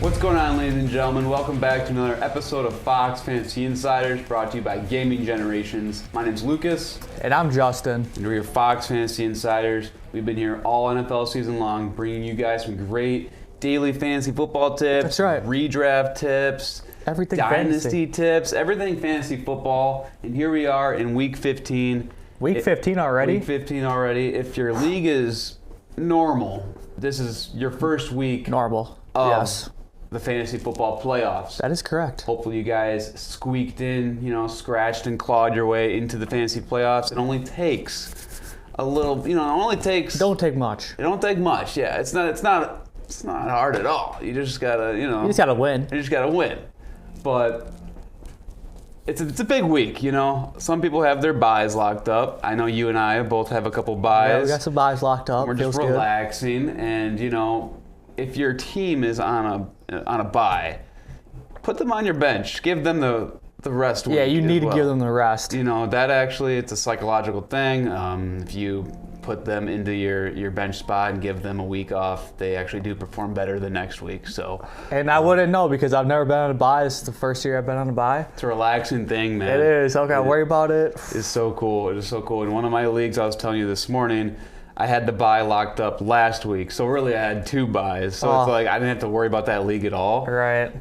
What's going on, ladies and gentlemen? Welcome back to another episode of Fox Fantasy Insiders, brought to you by Gaming Generations. My name's Lucas. And I'm Justin. And we're your Fox Fantasy Insiders. We've been here all NFL season long, bringing you guys some great daily fantasy football tips. That's right. Redraft tips. Everything dynasty fantasy. tips. Everything fantasy football. And here we are in Week 15. Week 15 already? Week 15 already. If your league is normal, this is your first week. Normal. Yes. The fantasy football playoffs. That is correct. Hopefully you guys squeaked in, scratched and clawed your way into the fantasy playoffs. It only takes a little, Don't take much. It don't take much. Yeah, it's not hard at all. You just gotta, You just gotta win. You just gotta win. But it's a big week, Some people have their buys locked up. I know you and I both have a couple buys. Yeah, we got some buys locked up. We're just relaxing, and if your team is on a bye, put them on your bench. Give them the rest week. Yeah, you need to give them the rest. That actually, it's a psychological thing. If you put them into your bench spot and give them a week off, they actually do perform better the next week. So. And I wouldn't know because I've never been on a bye. This is the first year I've been on a bye. It's a relaxing thing, man. It is. I don't gotta worry about it. It's so cool. It is so cool. In one of my leagues, I was telling you this morning, I had the bye locked up last week, so really I had 2 buys. So it's like I didn't have to worry about that league at all. Right.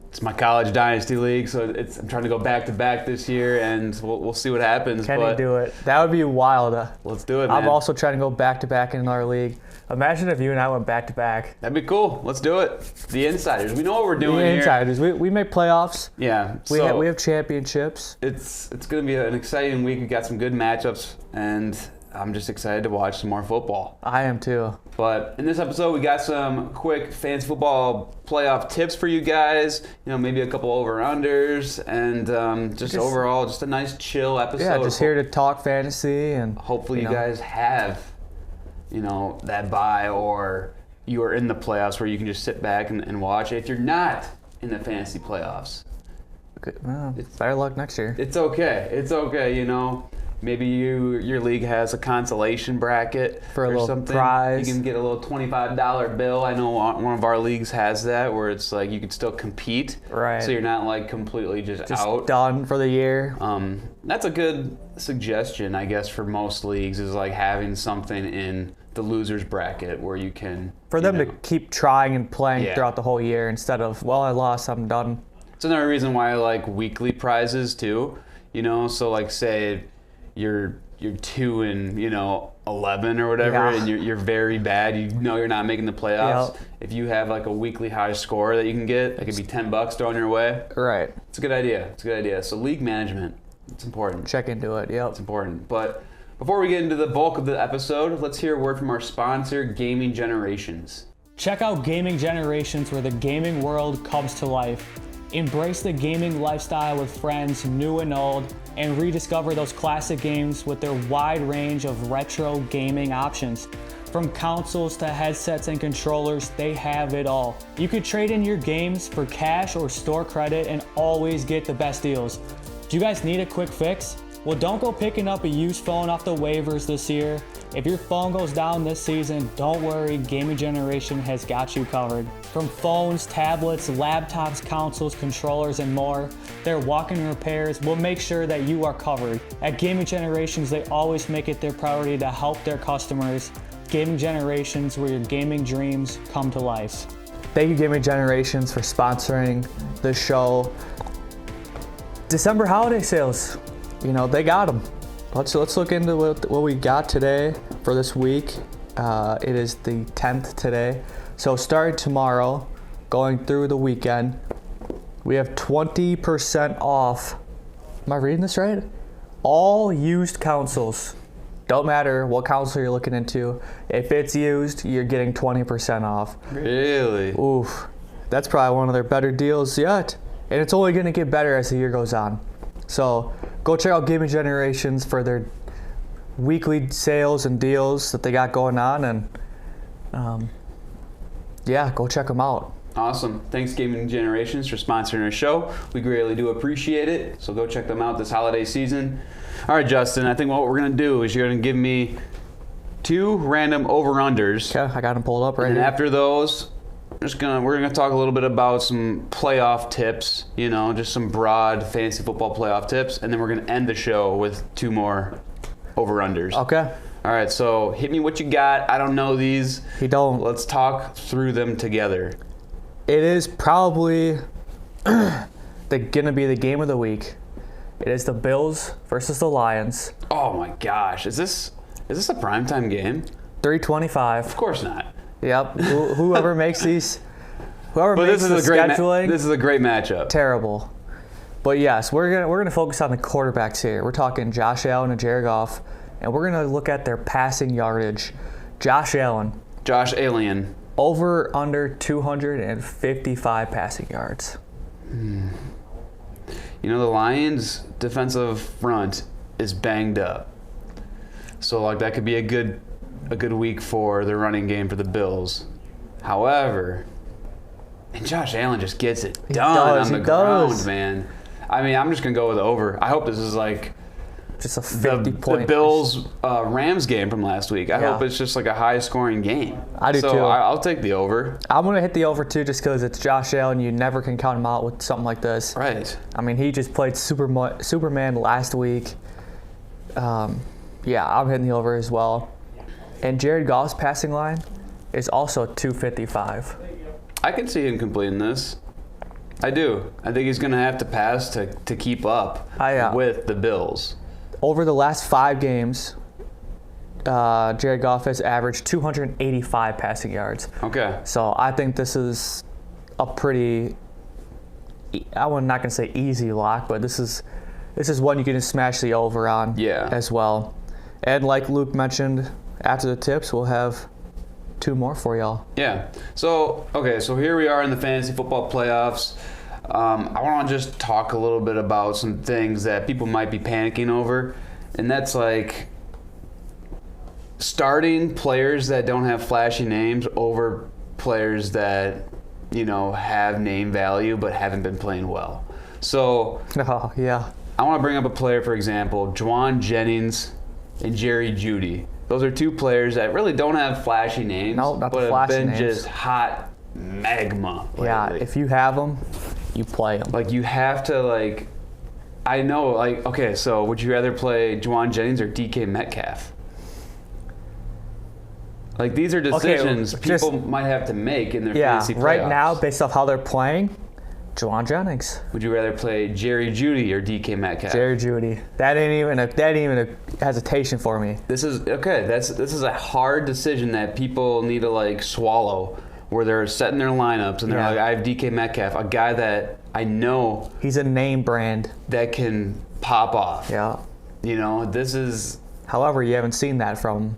It's my college dynasty league, so I'm trying to go back to back this year, and we'll see what happens. Can you do it? That would be wild. Let's do it, man. I'm also trying to go back to back in another league. Imagine if you and I went back to back. That'd be cool. Let's do it. The Insiders. We know what we're doing here. The Insiders. We make playoffs. Yeah. We have championships. It's going to be an exciting week. We got some good matchups, and I'm just excited to watch some more football. I am too. But in this episode, we got some quick fantasy football playoff tips for you guys. Maybe a couple over-unders, and just overall, just a nice chill episode. Yeah, just here to talk fantasy. And hopefully you guys have, that bye, or you are in the playoffs where you can just sit back and watch. If you're not in the fantasy playoffs, better luck next year. It's okay. It's okay, Maybe your league has a consolation bracket for a little something. Prize. You can get a little $25 bill. I know one of our leagues has that, where it's like you can still compete. Right. So you're not like completely just out. Done for the year. That's a good suggestion, I guess, for most leagues, is like having something in the losers bracket where you can. For them to keep trying and playing throughout the whole year instead of, I lost, I'm done. It's another reason why I like weekly prizes too. So like say you're 2 and 11 or whatever, and you're very bad. You're not making the playoffs. Yep. If you have like a weekly high score that you can get, that could be $10 thrown your way. Right. It's a good idea. So league management, it's important. Check into it. Yep. It's important. But before we get into the bulk of the episode, let's hear a word from our sponsor, Gaming Generations. Check out Gaming Generations, where the gaming world comes to life. Embrace the gaming lifestyle with friends, new and old, and rediscover those classic games with their wide range of retro gaming options. From consoles to headsets and controllers, they have it all. You could trade in your games for cash or store credit and always get the best deals. Do you guys need a quick fix? Well, don't go picking up a used phone off the waivers this year. If your phone goes down this season, don't worry, Gaming Generation has got you covered. From phones, tablets, laptops, consoles, controllers, and more, their walk-in repairs will make sure that you are covered. At Gaming Generations, they always make it their priority to help their customers. Gaming Generations, where your gaming dreams come to life. Thank you, Gaming Generations, for sponsoring the show. December holiday sales, they got them. Let's look into what we got today for this week. It is the 10th today. So starting tomorrow, going through the weekend, we have 20% off. Am I reading this right? All used consoles. Don't matter what console you're looking into. If it's used, you're getting 20% off. Really? Oof. That's probably one of their better deals yet. And it's only going to get better as the year goes on. So go check out Gaming Generations for their weekly sales and deals that they got going on, and go check them out. Awesome. Thanks, Gaming Generations, for sponsoring our show. We greatly do appreciate it. So go check them out this holiday season. All right, Justin, I think what we're going to do is you're going to give me 2 random over-unders. Okay, I got them pulled up right and here. after those, we're gonna talk a little bit about some playoff tips, just some broad fantasy football playoff tips, and then we're gonna end the show with 2 more over-unders. Okay. All right, so hit me what you got. I don't know these. You don't. Let's talk through them together. It is probably gonna be the game of the week. It is the Bills versus the Lions. Oh my gosh, is this a primetime game? 3:25. Of course not. Yep. Whoever makes these, But makes the scheduling, this is a great matchup. terrible. But yes, we're gonna focus on the quarterbacks here. We're talking Josh Allen and Jared Goff, and we're gonna look at their passing yardage. Josh Allen, Alien. over under 255 passing yards. The Lions' defensive front is banged up. So like that could be a good week for the running game for the Bills. However, and Josh Allen just gets it done on the ground, man. I mean, I'm just going to go with the over. I hope this is like Just a 50-point. the Bills Rams game from last week. I hope it's just like a high-scoring game. I do so too. I'll take the over. I'm going to hit the over too just because it's Josh Allen. You never can count him out with something like this. Right. I mean, he just played Superman last week. I'm hitting the over as well. And Jared Goff's passing line is also 255. I can see him completing this. I do. I think he's going to have to pass to keep up with the Bills. Over the last 5 games, Jared Goff has averaged 285 passing yards. Okay. So I think this is a pretty, I'm not going to say easy lock, but this is one you can smash the over on as well. And like Luke mentioned, after the tips, we'll have 2 more for y'all. Yeah. So here we are in the fantasy football playoffs. I want to just talk a little bit about some things that people might be panicking over, and that's like starting players that don't have flashy names over players that, have name value but haven't been playing well. So Oh, yeah. I want to bring up a player, for example, Juwan Jennings and Jerry Jeudy. Those are 2 players that really don't have flashy names, No, not the but flashy have been names. just hot magma lately. Yeah, if you have them, you play them. Like, you have to, I know, okay, so would you rather play Juwan Jennings or DK Metcalf? Like, these are decisions people might have to make in their fantasy playoffs. Right now, based off how they're playing, Juwan Jennings. Would you rather play Jerry Jeudy or DK Metcalf? Jerry Jeudy. That ain't even a hesitation for me. This is a hard decision that people need to swallow, where they're setting their lineups and they're like, I have DK Metcalf, a guy that I know he's a name brand that can pop off. Yeah. This is. However, you haven't seen that from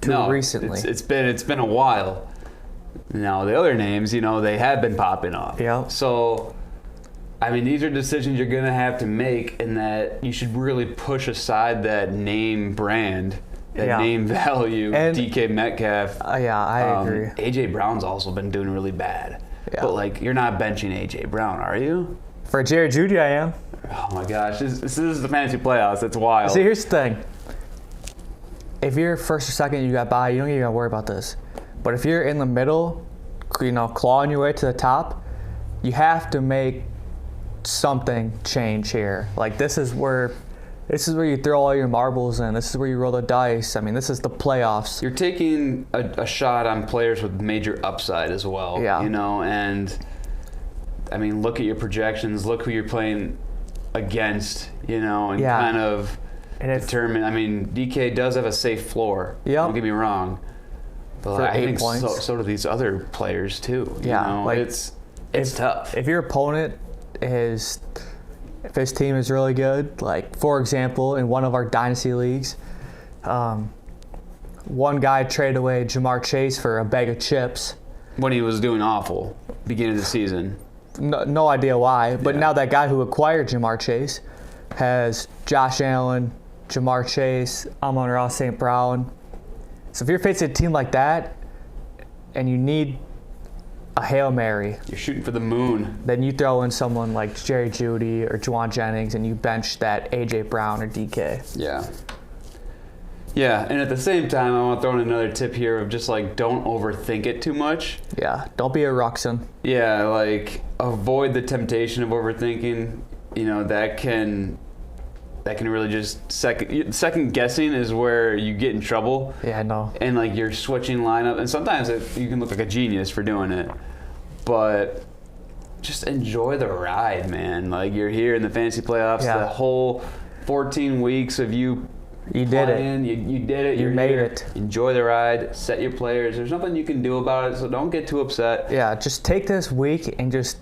recently. It's been a while. Now the other names, they have been popping off. Yeah. So, I mean, these are decisions you're gonna have to make, and that you should really push aside that name brand, that name value. And DK Metcalf. I agree. AJ Brown's also been doing really bad. Yeah. But you're not benching AJ Brown, are you? For Jerry Jeudy, I am. Oh my gosh, this is the fantasy playoffs. It's wild. See, here's the thing. If you're first or second, you got by, you don't even gotta worry about this. But if you're in the middle, clawing your way to the top, you have to make something change here. This is where you throw all your marbles in. This is where you roll the dice. I mean, this is the playoffs. You're taking a shot on players with major upside as well. Yeah. And I mean, look at your projections. Look who you're playing against. Kind of determine. I mean, DK does have a safe floor. Yeah. Don't get me wrong. But For I 8 think points. so do these other players too. It's tough. If your opponent if his team is really good, for example, in one of our dynasty leagues, one guy traded away Jamar Chase for a bag of chips when he was doing awful beginning of the season. No idea why, but now that guy who acquired Jamar Chase has Josh Allen, Jamar Chase, Amon-Ra St. Brown. So if you're facing a team like that and you need a Hail Mary, you're shooting for the moon, then you throw in someone like Jerry Jeudy or Juwan Jennings and you bench that AJ Brown or DK. Yeah. Yeah, and at the same time, I want to throw in another tip here of just like don't overthink it too much. Yeah, don't be a Ruxin. Yeah, like avoid the temptation of overthinking. You know, that can really just second guessing is where you get in trouble. Yeah, I know. And like you're switching lineup, and sometimes you can look like a genius for doing it, but just enjoy the ride, man. Like you're here in the fantasy playoffs, the whole 14 weeks of you. You did it. You did it. You made here. it. Enjoy the ride. Set your players. There's nothing you can do about it, so don't get too upset. Yeah, just take this week and just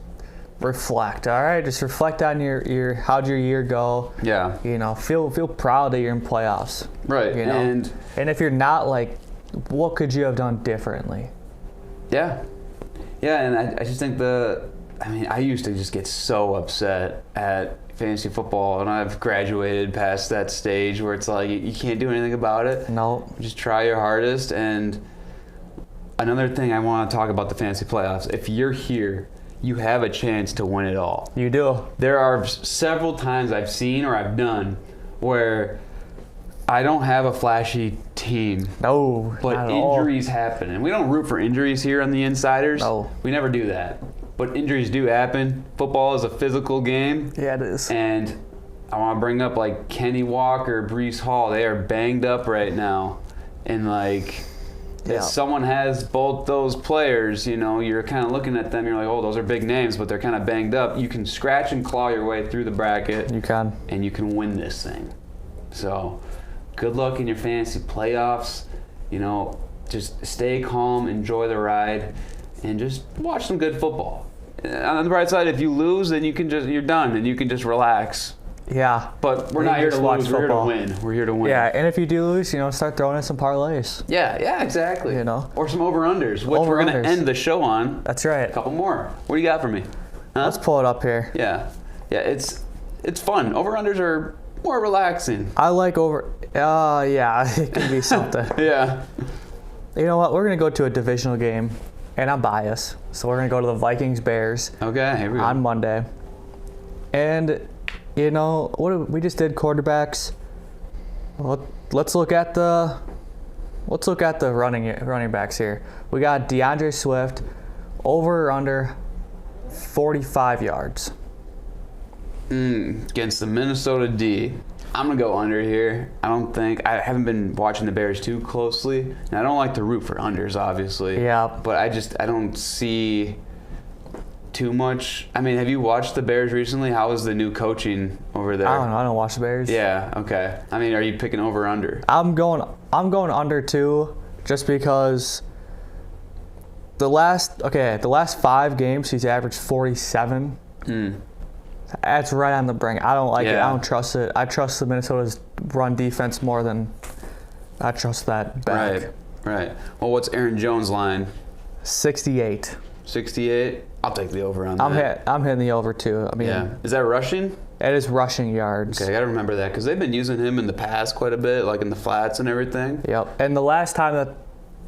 reflect. All right, just reflect on your how'd your year go. Yeah. You know, feel proud that you're in playoffs. Right. You know? And if you're not, like, what could you have done differently? Yeah. Yeah, and I just think I used to just get so upset at fantasy football, and I've graduated past that stage where it's like you can't do anything about it. No. Just try your hardest. And another thing I want to talk about the fantasy playoffs, if you're here, you have a chance to win it all. You do. There are several times I've seen or I've done where I don't have a flashy team. No, but injuries happen. And we don't root for injuries here on the Insiders. No. We never do that. But injuries do happen. Football is a physical game. Yeah, it is. And I want to bring up like Kenny Walker, Breece Hall. They are banged up right now. And like if someone has both those players, you know, you're kind of looking at them, you're like, oh, those are big names, but they're kind of banged up. You can scratch and claw your way through the bracket. You can. And you can win this thing. So good luck in your fantasy playoffs. You know, just stay calm, enjoy the ride, and just watch some good football. On the bright side, if you lose, then you're done, and you can just relax. Yeah. But we're not here to lose. We're here to win. We're here to win. Yeah, and if you do lose, you know, start throwing in some parlays. Yeah, exactly. You know. Or some over-unders, which we're going to end the show on. That's right. A couple more. What do you got for me? Huh? Let's pull it up here. Yeah, it's fun. Over-unders are more relaxing. I like yeah, it can be something. Yeah. You know what? We're going to go to a divisional game, and I'm biased. So we're going to go to the Vikings-Bears. Okay, here we go. On Monday. And, you know, we just did quarterbacks. Well, let's look at the running backs here. We got DeAndre Swift, over or under 45 yards. Against the Minnesota D. I'm going to go under here. I haven't been watching the Bears too closely. And I don't like to root for unders, obviously. Yeah. But I don't see too much. I mean, have you watched the Bears recently? How is the new coaching over there? I don't know. I don't watch the Bears. Yeah, okay. I mean, are you picking over or under? I'm going under too, just because the last 5 games he's averaged 47. That's right on the brink. I don't like it. I don't trust it. I trust the Minnesota's run defense more than I trust that back. Right. Well, what's Aaron Jones' line? 68. 68? I'll take the over on that. I'm hitting the over too. I mean, is that rushing? It is rushing yards. Okay, I got to remember that because they've been using him in the past quite a bit, like in the flats and everything. Yep. And the last time that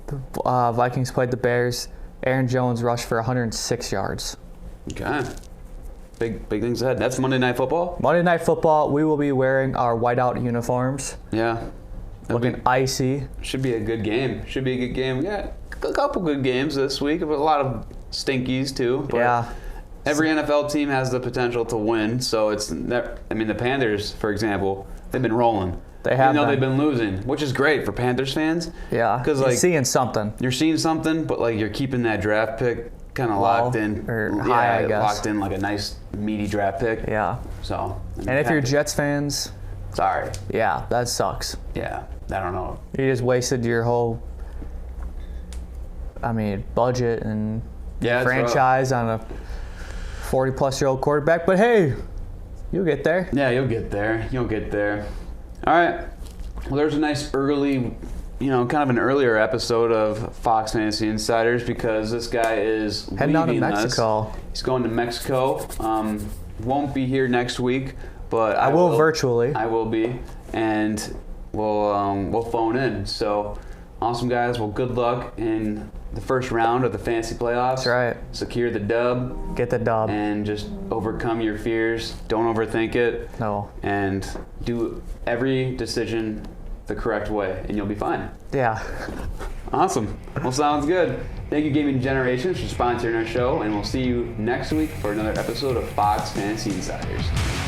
the Vikings played the Bears, Aaron Jones rushed for 106 yards. Okay. Big things ahead. That's Monday Night Football? Monday Night Football, we will be wearing our whiteout uniforms. Yeah. Looking icy. Should be a good game. We got a couple good games this week, but a lot of stinkies too. But every NFL team has the potential to win, so the Panthers, for example, they've been rolling. They have. They've been losing, which is great for Panthers fans. Yeah, because you're seeing something. You're seeing something, but like you're keeping that draft pick kind of locked in, or high, I guess. Locked in like a nice meaty draft pick. Yeah. So. And if you're Jets fans, sorry. Yeah, that sucks. Yeah, I don't know. You just wasted your whole, budget and franchise on a 40-plus-year-old quarterback. But hey, you'll get there. Yeah, you'll get there. All right. Well, there's a nice early, kind of an earlier episode of Fox Fantasy Insiders because this guy is heading out to Mexico. He's going to Mexico. Won't be here next week, but I will virtually. I will be, and we'll phone in. So awesome, guys. Well, good luck in the first round of the fantasy playoffs. That's right. Secure the dub. Get the dub. And just overcome your fears. Don't overthink it. No. And do every decision the correct way, and you'll be fine. Yeah. Awesome. Well, sounds good. Thank you, Gaming Generations, for sponsoring our show, and we'll see you next week for another episode of Fox Fantasy Insiders.